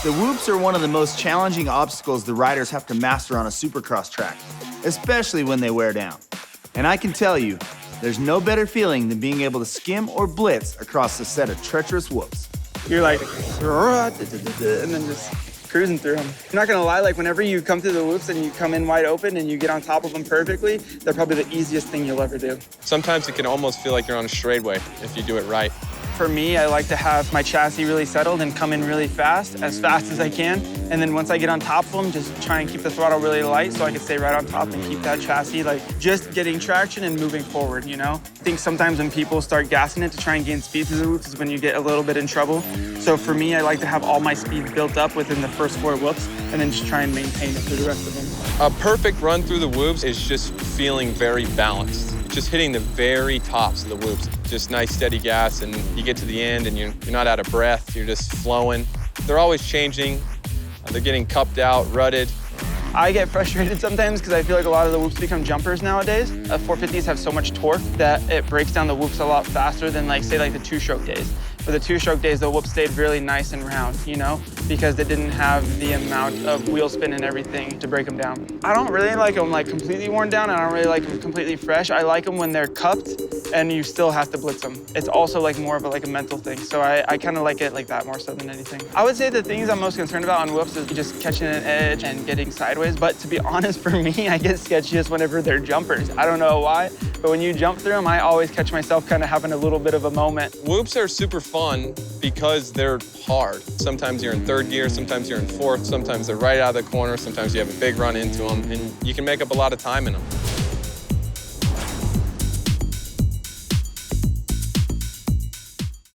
The whoops are one of the most challenging obstacles the riders have to master on a Supercross track, especially when they wear down. And I can tell you, there's no better feeling than being able to skim or blitz across a set of treacherous whoops. You're like, and then just cruising through them. I'm not gonna lie, like whenever you come through the whoops and you come in wide open and you get on top of them perfectly, they're probably the easiest thing you'll ever do. Sometimes it can almost feel like you're on a straightaway if you do it right. For me, I like to have my chassis really settled and come in really fast as I can. And then once I get on top of them, just try and keep the throttle really light so I can stay right on top and keep that chassis like just getting traction and moving forward, you know? I think sometimes when people start gassing it to try and gain speed through the whoops is when you get a little bit in trouble. So for me, I like to have all my speed built up within the first 4 whoops and then just try and maintain it through the rest of them. A perfect run through the whoops is just feeling very balanced. Just hitting the very tops of the whoops. Just nice steady gas, and you get to the end and you're not out of breath, you're just flowing. They're always changing. They're getting cupped out, rutted. I get frustrated sometimes because I feel like a lot of the whoops become jumpers nowadays. 450s have so much torque that it breaks down the whoops a lot faster than like, say, like the 2-stroke days. For the 2-stroke days, the whoop stayed really nice and round, you know, because they didn't have the amount of wheel spin and everything to break them down. I don't really like them like completely worn down. I don't really like them completely fresh. I like them when they're cupped and you still have to blitz them. It's also like more of a mental thing. So I kind of like it like that more so than anything. I would say the things I'm most concerned about on whoops is just catching an edge and getting sideways. But to be honest, for me, I get sketchiest whenever they're jumpers. I don't know why, but when you jump through them, I always catch myself kind of having a little bit of a moment. Whoops are super fun because they're hard. Sometimes you're in 3rd gear, sometimes you're in 4th, sometimes they're right out of the corner, sometimes you have a big run into them, and you can make up a lot of time in them.